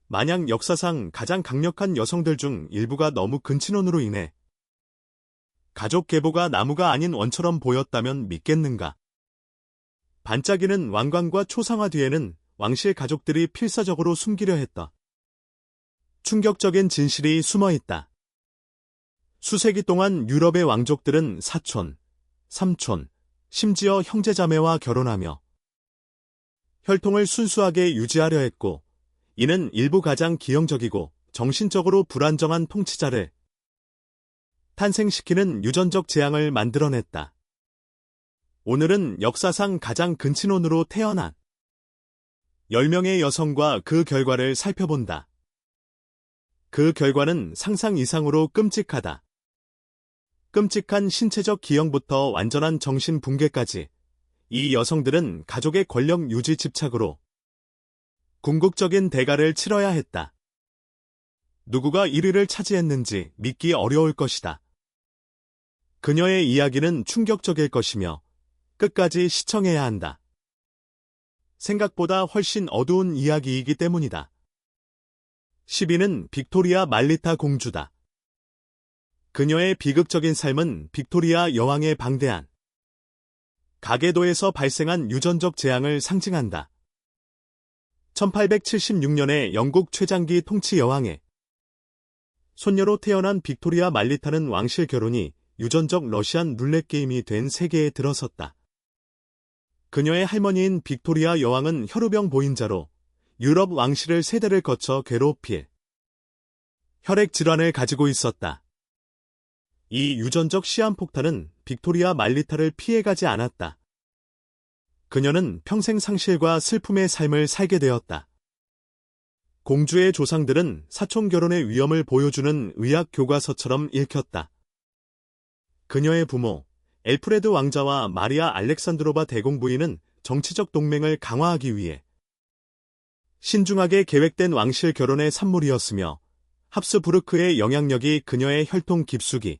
만약 역사상 가장 강력한 여성들 중 일부가 너무 근친혼으로 인해 가족 계보가 나무가 아닌 원처럼 보였다면 믿겠는가? 반짝이는 왕관과 초상화 뒤에는 왕실 가족들이 필사적으로 숨기려 했다. 충격적인 진실이 숨어 있다. 수세기 동안 유럽의 왕족들은 사촌, 삼촌, 심지어 형제자매와 결혼하며 혈통을 순수하게 유지하려 했고, 이는 일부 가장 기형적이고 정신적으로 불안정한 통치자를 탄생시키는 유전적 재앙을 만들어냈다. 오늘은 역사상 가장 근친혼으로 태어난 10명의 여성과 그 결과를 살펴본다. 그 결과는 상상 이상으로 끔찍하다. 끔찍한 신체적 기형부터 완전한 정신 붕괴까지 이 여성들은 가족의 권력 유지 집착으로 궁극적인 대가를 치러야 했다. 누구가 1위를 차지했는지 믿기 어려울 것이다. 그녀의 이야기는 충격적일 것이며 끝까지 시청해야 한다. 생각보다 훨씬 어두운 이야기이기 때문이다. 10위는 빅토리아 말리타 공주다. 그녀의 비극적인 삶은 빅토리아 여왕의 방대한 가계도에서 발생한 유전적 재앙을 상징한다. 1876년에 영국 최장기 통치 여왕의 손녀로 태어난 빅토리아 말리타는 왕실 결혼이 유전적 러시안 룰렛 게임이 된 세계에 들어섰다. 그녀의 할머니인 빅토리아 여왕은 혈우병 보인자로 유럽 왕실을 세대를 거쳐 괴롭힐 혈액 질환을 가지고 있었다. 이 유전적 시한폭탄은 빅토리아 말리타를 피해가지 않았다. 그녀는 평생 상실과 슬픔의 삶을 살게 되었다. 공주의 조상들은 사촌 결혼의 위험을 보여주는 의학 교과서처럼 읽혔다. 그녀의 부모, 엘프레드 왕자와 마리아 알렉산드로바 대공 부인은 정치적 동맹을 강화하기 위해 신중하게 계획된 왕실 결혼의 산물이었으며 합스부르크의 영향력이 그녀의 혈통 깊숙이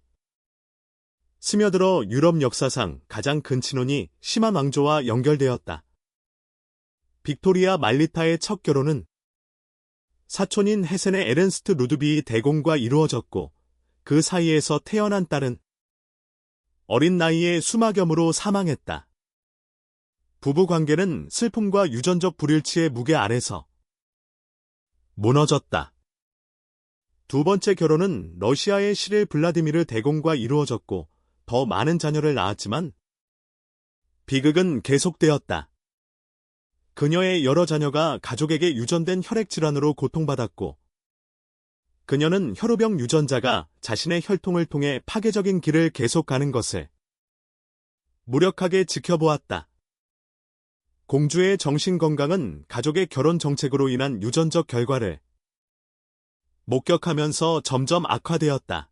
스며들어 유럽 역사상 가장 근친혼이 심한 왕조와 연결되었다. 빅토리아 말리타의 첫 결혼은 사촌인 헤센의 에른스트 루드비히 대공과 이루어졌고, 그 사이에서 태어난 딸은 어린 나이에 수막염으로 사망했다. 부부 관계는 슬픔과 유전적 불일치의 무게 아래서 무너졌다. 두 번째 결혼은 러시아의 시릴 블라디미르 대공과 이루어졌고 더 많은 자녀를 낳았지만 비극은 계속되었다. 그녀의 여러 자녀가 가족에게 유전된 혈액질환으로 고통받았고, 그녀는 혈우병 유전자가 자신의 혈통을 통해 파괴적인 길을 계속 가는 것을 무력하게 지켜보았다. 공주의 정신건강은 가족의 결혼 정책으로 인한 유전적 결과를 목격하면서 점점 악화되었다.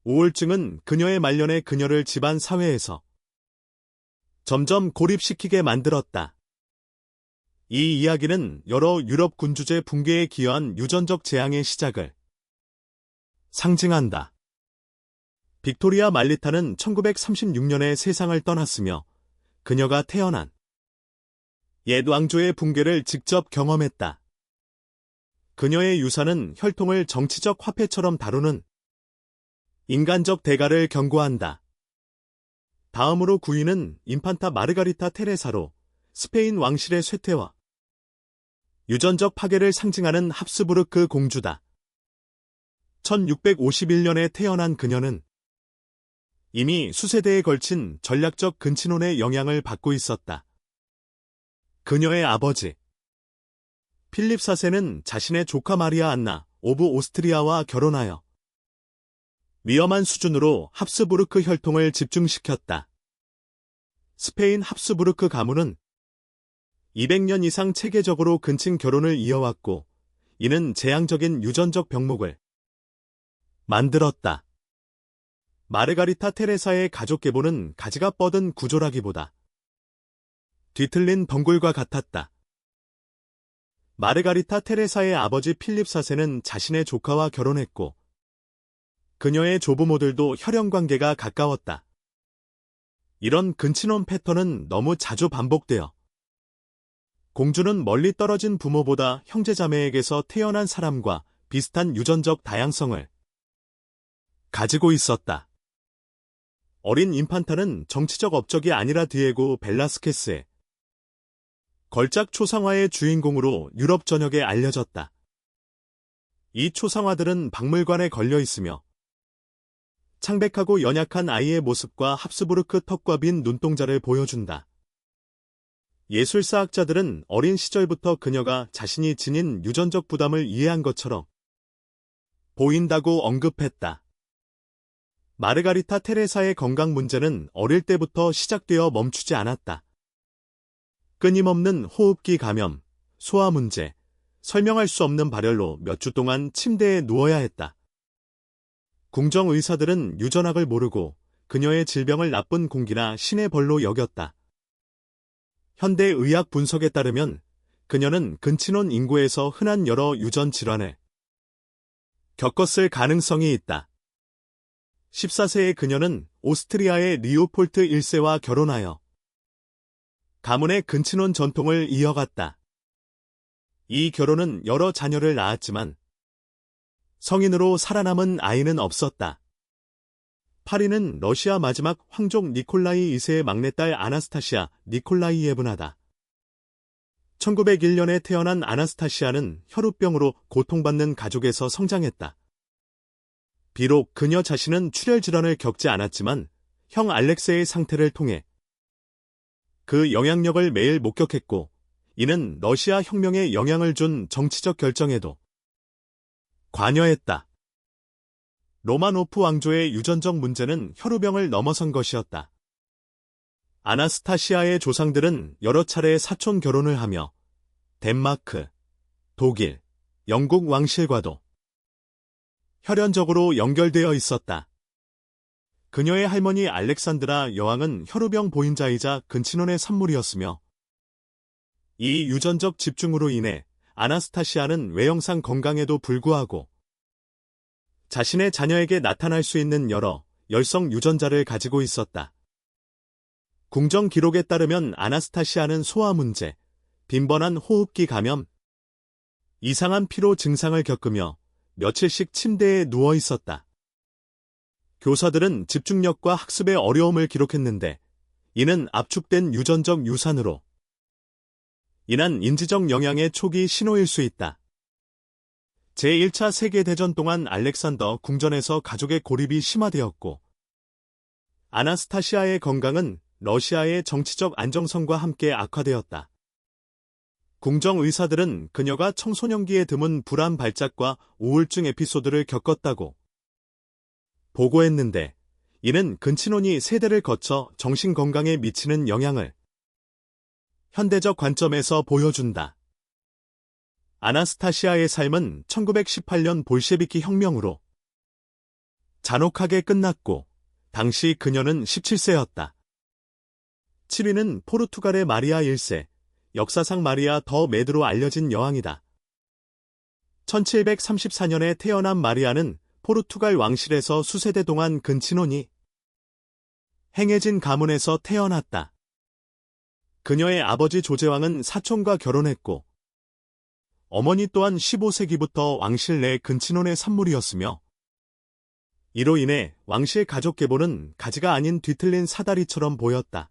우울증은 그녀의 말년에 그녀를 집안 사회에서 점점 고립시키게 만들었다. 이 이야기는 여러 유럽 군주제 붕괴에 기여한 유전적 재앙의 시작을 상징한다. 빅토리아 말리타는 1936년에 세상을 떠났으며 그녀가 태어난 옛 왕조의 붕괴를 직접 경험했다. 그녀의 유산은 혈통을 정치적 화폐처럼 다루는 인간적 대가를 경고한다. 다음으로 9위는 인판타 마르가리타 테레사로 스페인 왕실의 쇠퇴와 유전적 파괴를 상징하는 합스부르크 공주다. 1651년에 태어난 그녀는 이미 수세대에 걸친 전략적 근친혼의 영향을 받고 있었다. 그녀의 아버지 필립 4세는 자신의 조카 마리아 안나 오브 오스트리아와 결혼하여 위험한 수준으로 합스부르크 혈통을 집중시켰다. 스페인 합스부르크 가문은 200년 이상 체계적으로 근친 결혼을 이어왔고, 이는 재앙적인 유전적 병목을 만들었다. 마르가리타 테레사의 가족 계보는 가지가 뻗은 구조라기보다 뒤틀린 덩굴과 같았다. 마르가리타 테레사의 아버지 필립 4세는 자신의 조카와 결혼했고, 그녀의 조부모들도 혈연관계가 가까웠다. 이런 근친혼 패턴은 너무 자주 반복되어 공주는 멀리 떨어진 부모보다 형제자매에게서 태어난 사람과 비슷한 유전적 다양성을 가지고 있었다. 어린 인판타는 정치적 업적이 아니라 디에고 벨라스케스의 걸작 초상화의 주인공으로 유럽 전역에 알려졌다. 이 초상화들은 박물관에 걸려 있으며 창백하고 연약한 아이의 모습과 합스부르크 턱과 빈 눈동자를 보여준다. 예술사학자들은 어린 시절부터 그녀가 자신이 지닌 유전적 부담을 이해한 것처럼 보인다고 언급했다. 마르가리타 테레사의 건강 문제는 어릴 때부터 시작되어 멈추지 않았다. 끊임없는 호흡기 감염, 소화 문제, 설명할 수 없는 발열로 몇 주 동안 침대에 누워야 했다. 궁정 의사들은 유전학을 모르고 그녀의 질병을 나쁜 공기나 신의 벌로 여겼다. 현대 의학 분석에 따르면 그녀는 근친혼 인구에서 흔한 여러 유전 질환을 겪었을 가능성이 있다. 14세의 그녀는 오스트리아의 리오폴트 1세와 결혼하여 가문의 근친혼 전통을 이어갔다. 이 결혼은 여러 자녀를 낳았지만 성인으로 살아남은 아이는 없었다. 파리는 러시아 마지막 황족 니콜라이 2세의 막내딸 아나스타시아 니콜라이예브나다. 1901년에 태어난 아나스타시아는 혈우병으로 고통받는 가족에서 성장했다. 비록 그녀 자신은 출혈 질환을 겪지 않았지만 형 알렉세의 상태를 통해 그 영향력을 매일 목격했고 이는 러시아 혁명에 영향을 준 정치적 결정에도 관여했다. 로마노프 왕조의 유전적 문제는 혈우병을 넘어선 것이었다. 아나스타시아의 조상들은 여러 차례 사촌 결혼을 하며 덴마크, 독일, 영국 왕실과도 혈연적으로 연결되어 있었다. 그녀의 할머니 알렉산드라 여왕은 혈우병 보인자이자 근친혼의 산물이었으며 이 유전적 집중으로 인해 아나스타시아는 외형상 건강에도 불구하고 자신의 자녀에게 나타날 수 있는 여러 열성 유전자를 가지고 있었다. 궁정 기록에 따르면 아나스타시아는 소화 문제, 빈번한 호흡기 감염, 이상한 피로 증상을 겪으며 며칠씩 침대에 누워 있었다. 교사들은 집중력과 학습의 어려움을 기록했는데 이는 압축된 유전적 유산으로 인한 인지적 영향의 초기 신호일 수 있다. 제1차 세계대전 동안 알렉산더 궁전에서 가족의 고립이 심화되었고 아나스타시아의 건강은 러시아의 정치적 안정성과 함께 악화되었다. 궁정 의사들은 그녀가 청소년기에 드문 불안 발작과 우울증 에피소드를 겪었다고 보고했는데 이는 근친혼이 세대를 거쳐 정신건강에 미치는 영향을 현대적 관점에서 보여준다. 아나스타시아의 삶은 1918년 볼셰비키 혁명으로 잔혹하게 끝났고 당시 그녀는 17세였다. 7위는 포르투갈의 마리아 1세, 역사상 마리아 더 메드로 알려진 여왕이다. 1734년에 태어난 마리아는 포르투갈 왕실에서 수세대 동안 근친혼이 행해진 가문에서 태어났다. 그녀의 아버지 조제왕은 사촌과 결혼했고 어머니 또한 15세기부터 왕실 내 근친혼의 산물이었으며 이로 인해 왕실 가족 계보는 가지가 아닌 뒤틀린 사다리처럼 보였다.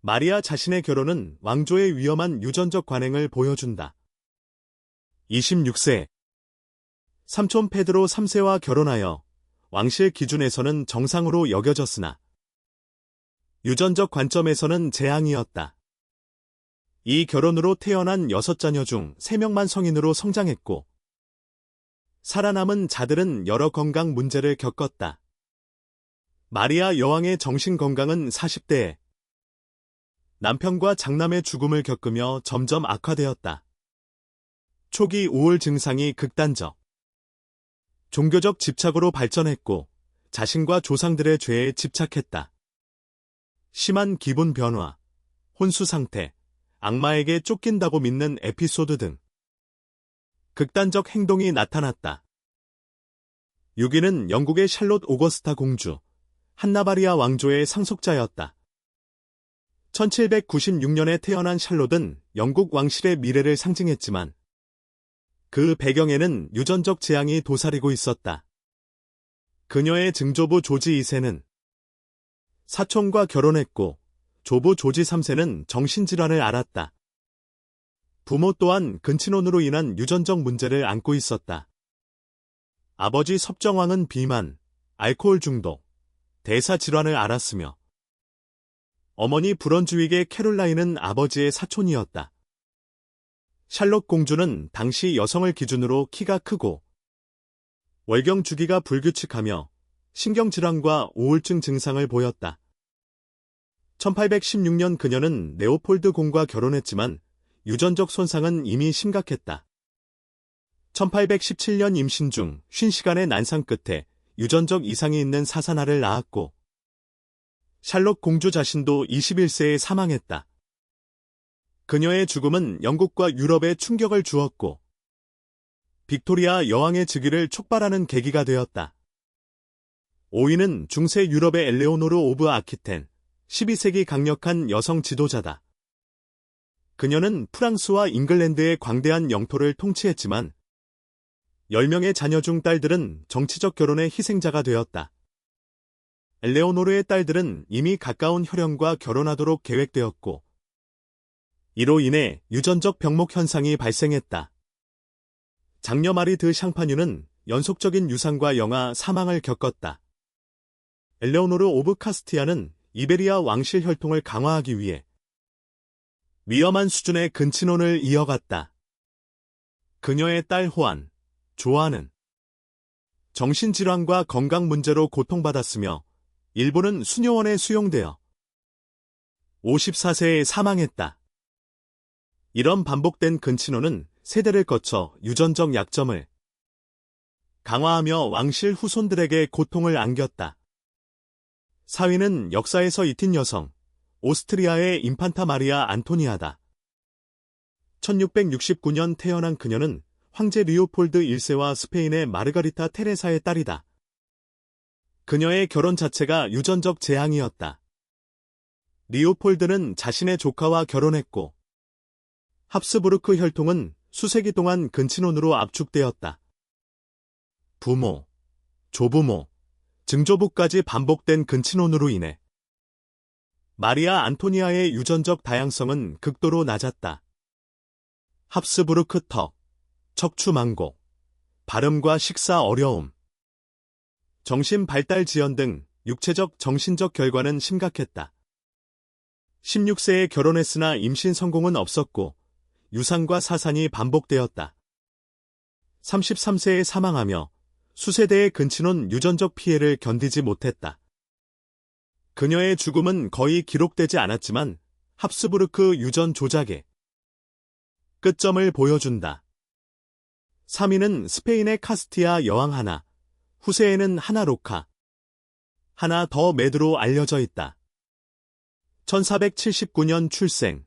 마리아 자신의 결혼은 왕조의 위험한 유전적 관행을 보여준다. 26세 삼촌 페드로 3세와 결혼하여 왕실 기준에서는 정상으로 여겨졌으나 유전적 관점에서는 재앙이었다. 이 결혼으로 태어난 6자녀 중 3명만 성인으로 성장했고 살아남은 자들은 여러 건강 문제를 겪었다. 마리아 여왕의 정신건강은 40대에 남편과 장남의 죽음을 겪으며 점점 악화되었다. 초기 우울 증상이 극단적, 종교적 집착으로 발전했고 자신과 조상들의 죄에 집착했다. 심한 기분 변화, 혼수 상태, 악마에게 쫓긴다고 믿는 에피소드 등 극단적 행동이 나타났다. 6위는 영국의 샬롯 오거스타 공주, 한나바리아 왕조의 상속자였다. 1796년에 태어난 샬롯은 영국 왕실의 미래를 상징했지만 그 배경에는 유전적 재앙이 도사리고 있었다. 그녀의 증조부 조지 2세는 사촌과 결혼했고 조부 조지 3세는 정신질환을 앓았다. 부모 또한 근친혼으로 인한 유전적 문제를 안고 있었다. 아버지 섭정왕은 비만, 알코올 중독, 대사질환을 앓았으며 어머니 브런즈윅의 캐롤라인은 아버지의 사촌이었다. 샬롯 공주는 당시 여성을 기준으로 키가 크고 월경 주기가 불규칙하며 신경질환과 우울증 증상을 보였다. 1816년 그녀는 레오폴드 공과 결혼했지만 유전적 손상은 이미 심각했다. 1817년 임신 중 50시간의 난상 끝에 유전적 이상이 있는 사산아를 낳았고 샬롯 공주 자신도 21세에 사망했다. 그녀의 죽음은 영국과 유럽에 충격을 주었고 빅토리아 여왕의 즉위를 촉발하는 계기가 되었다. 5위는 중세 유럽의 엘레오노르 오브 아키텐, 12세기 강력한 여성 지도자다. 그녀는 프랑스와 잉글랜드의 광대한 영토를 통치했지만 10명의 자녀 중 딸들은 정치적 결혼의 희생자가 되었다. 엘레오노르의 딸들은 이미 가까운 혈연과 결혼하도록 계획되었고 이로 인해 유전적 병목 현상이 발생했다. 장녀 마리 드 샹파뉴는 연속적인 유산과 영아 사망을 겪었다. 엘레오노르 오브 카스티아는 이베리아 왕실 혈통을 강화하기 위해 위험한 수준의 근친혼을 이어갔다. 그녀의 딸 호안, 조아는 정신질환과 건강 문제로 고통받았으며 일부는 수녀원에 수용되어 54세에 사망했다. 이런 반복된 근친혼은 세대를 거쳐 유전적 약점을 강화하며 왕실 후손들에게 고통을 안겼다. 4위는 역사에서 잊힌 여성, 오스트리아의 인판타 마리아 안토니아다. 1669년 태어난 그녀는 황제 리오폴드 1세와 스페인의 마르가리타 테레사의 딸이다. 그녀의 결혼 자체가 유전적 재앙이었다. 리오폴드는 자신의 조카와 결혼했고 합스부르크 혈통은 수세기 동안 근친혼으로 압축되었다. 부모, 조부모, 증조부까지 반복된 근친혼으로 인해 마리아 안토니아의 유전적 다양성은 극도로 낮았다. 합스부르크 턱, 척추 망곡, 발음과 식사 어려움, 정신 발달 지연 등 육체적 정신적 결과는 심각했다. 16세에 결혼했으나 임신 성공은 없었고 유산과 사산이 반복되었다. 33세에 사망하며 수세대의 근친혼 유전적 피해를 견디지 못했다. 그녀의 죽음은 거의 기록되지 않았지만 합스부르크 유전 조작의 끝점을 보여준다. 3위는 스페인의 카스티아 여왕 하나, 후세에는 하나 로카, 하나 더 메드로 알려져 있다. 1479년 출생,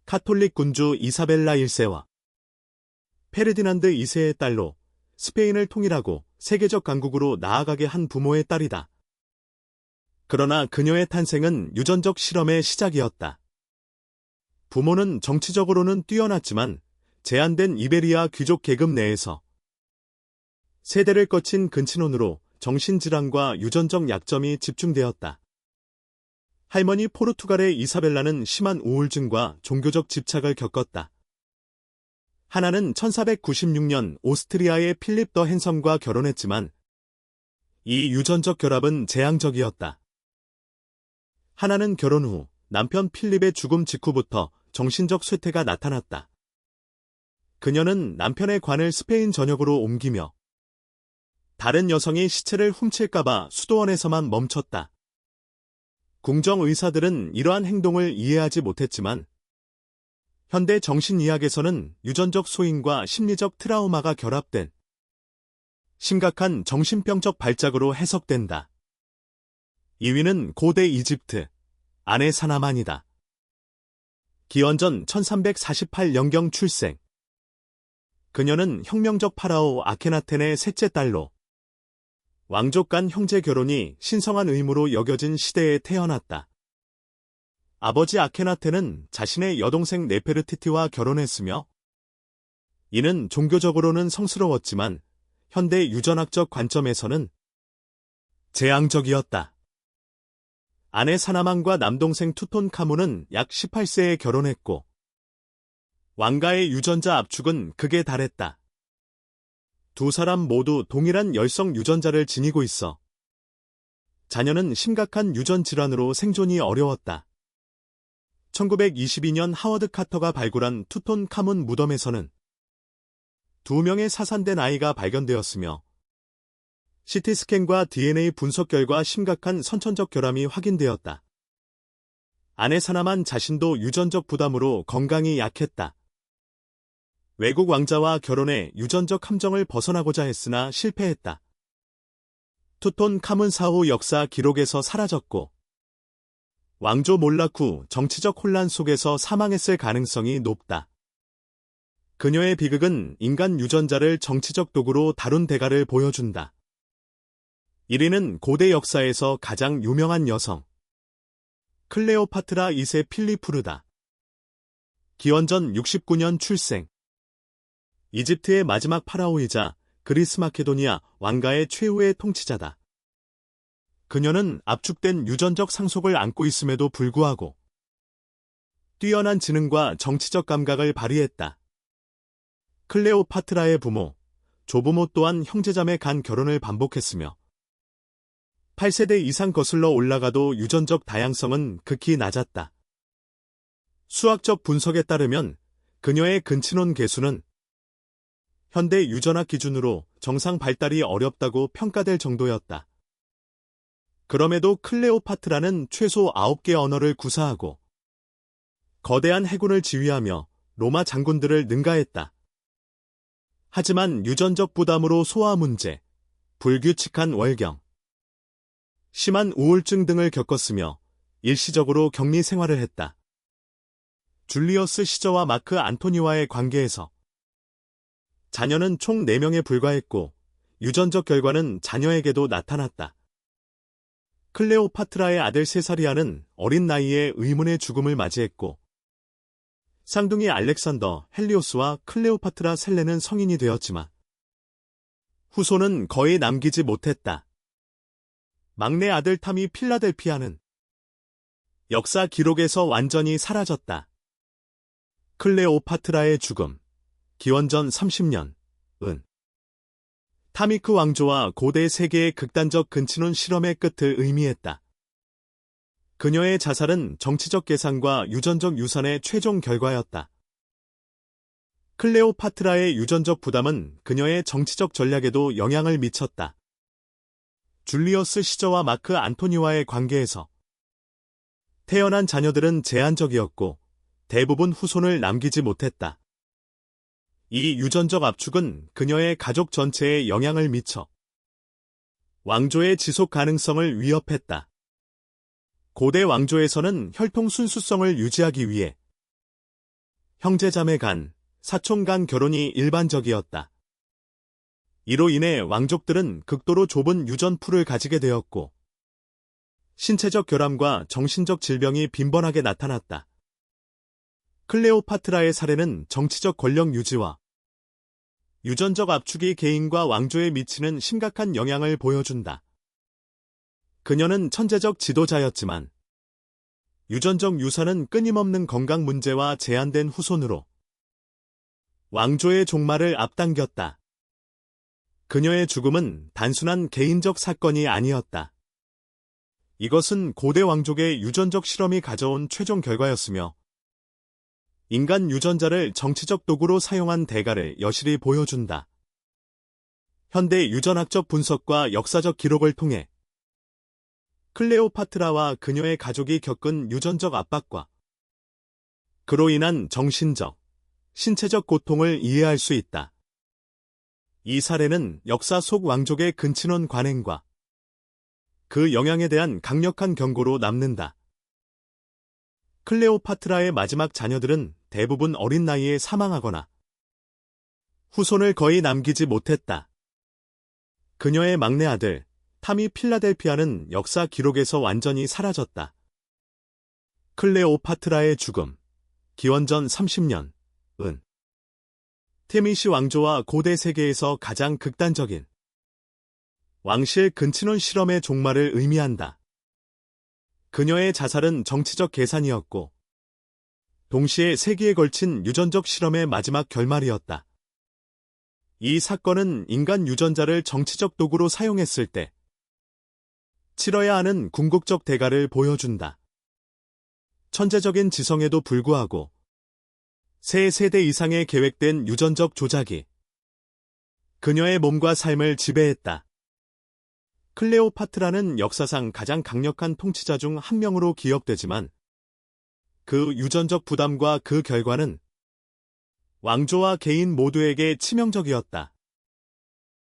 카톨릭 군주 이사벨라 1세와 페르디난드 2세의 딸로 스페인을 통일하고 세계적 강국으로 나아가게 한 부모의 딸이다. 그러나 그녀의 탄생은 유전적 실험의 시작이었다. 부모는 정치적으로는 뛰어났지만 제한된 이베리아 귀족 계급 내에서 세대를 거친 근친혼으로 정신질환과 유전적 약점이 집중되었다. 할머니 포르투갈의 이사벨라는 심한 우울증과 종교적 집착을 겪었다. 하나는 1496년 오스트리아의 필립 더 핸섬과 결혼했지만 이 유전적 결합은 재앙적이었다. 하나는 결혼 후 남편 필립의 죽음 직후부터 정신적 쇠퇴가 나타났다. 그녀는 남편의 관을 스페인 전역으로 옮기며 다른 여성이 시체를 훔칠까봐 수도원에서만 멈췄다. 궁정 의사들은 이러한 행동을 이해하지 못했지만 현대 정신의학에서는 유전적 소인과 심리적 트라우마가 결합된 심각한 정신병적 발작으로 해석된다. 2위는 고대 이집트, 아네 사나만이다. 기원전 1348년경 출생. 그녀는 혁명적 파라오 아케나텐의 셋째 딸로 왕족 간 형제 결혼이 신성한 의무로 여겨진 시대에 태어났다. 아버지 아케나테는 자신의 여동생 네페르티티와 결혼했으며 이는 종교적으로는 성스러웠지만 현대 유전학적 관점에서는 재앙적이었다. 아내 사나만과 남동생 투톤카문은 약 18세에 결혼했고 왕가의 유전자 압축은 극에 달했다. 두 사람 모두 동일한 열성 유전자를 지니고 있어 자녀는 심각한 유전 질환으로 생존이 어려웠다. 1922년 하워드 카터가 발굴한 투톤카문 무덤에서는 2명의 사산된 아이가 발견되었으며 CT스캔과 DNA 분석 결과 심각한 선천적 결함이 확인되었다. 아내 사나만 자신도 유전적 부담으로 건강이 약했다. 외국 왕자와 결혼해 유전적 함정을 벗어나고자 했으나 실패했다. 투톤카문 사후 역사 기록에서 사라졌고 왕조 몰락 후 정치적 혼란 속에서 사망했을 가능성이 높다. 그녀의 비극은 인간 유전자를 정치적 도구로 다룬 대가를 보여준다. 1위는 고대 역사에서 가장 유명한 여성 클레오파트라 2세 필리푸르다. 기원전 69년 출생. 이집트의 마지막 파라오이자 그리스 마케도니아 왕가의 최후의 통치자다. 그녀는 압축된 유전적 상속을 안고 있음에도 불구하고 뛰어난 지능과 정치적 감각을 발휘했다. 클레오파트라의 부모, 조부모 또한 형제자매 간 결혼을 반복했으며 8세대 이상 거슬러 올라가도 유전적 다양성은 극히 낮았다. 수학적 분석에 따르면 그녀의 근친혼 계수는 현대 유전학 기준으로 정상 발달이 어렵다고 평가될 정도였다. 그럼에도 클레오파트라는 최소 9개 언어를 구사하고 거대한 해군을 지휘하며 로마 장군들을 능가했다. 하지만 유전적 부담으로 소화 문제, 불규칙한 월경, 심한 우울증 등을 겪었으며 일시적으로 격리 생활을 했다. 줄리어스 시저와 마크 안토니와의 관계에서 자녀는 총 4명에 불과했고 유전적 결과는 자녀에게도 나타났다. 클레오파트라의 아들 세사리아는 어린 나이에 의문의 죽음을 맞이했고 쌍둥이 알렉산더, 헬리오스와 클레오파트라 셀레는 성인이 되었지만 후손은 거의 남기지 못했다. 막내 아들 탐이 필라델피아는 역사 기록에서 완전히 사라졌다. 클레오파트라의 죽음, 기원전 30년, 타미크 왕조와 고대 세계의 극단적 근친혼 실험의 끝을 의미했다. 그녀의 자살은 정치적 계산과 유전적 유산의 최종 결과였다. 클레오파트라의 유전적 부담은 그녀의 정치적 전략에도 영향을 미쳤다. 줄리어스 시저와 마크 안토니와의 관계에서 태어난 자녀들은 제한적이었고 대부분 후손을 남기지 못했다. 이 유전적 압축은 그녀의 가족 전체에 영향을 미쳐 왕조의 지속 가능성을 위협했다. 고대 왕조에서는 혈통 순수성을 유지하기 위해 형제자매 간, 사촌 간 결혼이 일반적이었다. 이로 인해 왕족들은 극도로 좁은 유전풀을 가지게 되었고 신체적 결함과 정신적 질병이 빈번하게 나타났다. 클레오파트라의 사례는 정치적 권력 유지와 유전적 압축이 개인과 왕조에 미치는 심각한 영향을 보여준다. 그녀는 천재적 지도자였지만 유전적 유산은 끊임없는 건강 문제와 제한된 후손으로 왕조의 종말을 앞당겼다. 그녀의 죽음은 단순한 개인적 사건이 아니었다. 이것은 고대 왕족의 유전적 실험이 가져온 최종 결과였으며 인간 유전자를 정치적 도구로 사용한 대가를 여실히 보여준다. 현대 유전학적 분석과 역사적 기록을 통해 클레오파트라와 그녀의 가족이 겪은 유전적 압박과 그로 인한 정신적, 신체적 고통을 이해할 수 있다. 이 사례는 역사 속 왕족의 근친혼 관행과 그 영향에 대한 강력한 경고로 남는다. 클레오파트라의 마지막 자녀들은 대부분 어린 나이에 사망하거나 후손을 거의 남기지 못했다. 그녀의 막내 아들, 타미 필라델피아는 역사 기록에서 완전히 사라졌다. 클레오파트라의 죽음. 기원전 30년. 은. 테미시 왕조와 고대 세계에서 가장 극단적인 왕실 근친혼 실험의 종말을 의미한다. 그녀의 자살은 정치적 계산이었고, 동시에 세기에 걸친 유전적 실험의 마지막 결말이었다. 이 사건은 인간 유전자를 정치적 도구로 사용했을 때 치러야 하는 궁극적 대가를 보여준다. 천재적인 지성에도 불구하고 세 세대 이상의 계획된 유전적 조작이 그녀의 몸과 삶을 지배했다. 클레오파트라는 역사상 가장 강력한 통치자 중 한 명으로 기억되지만 그 유전적 부담과 그 결과는 왕조와 개인 모두에게 치명적이었다.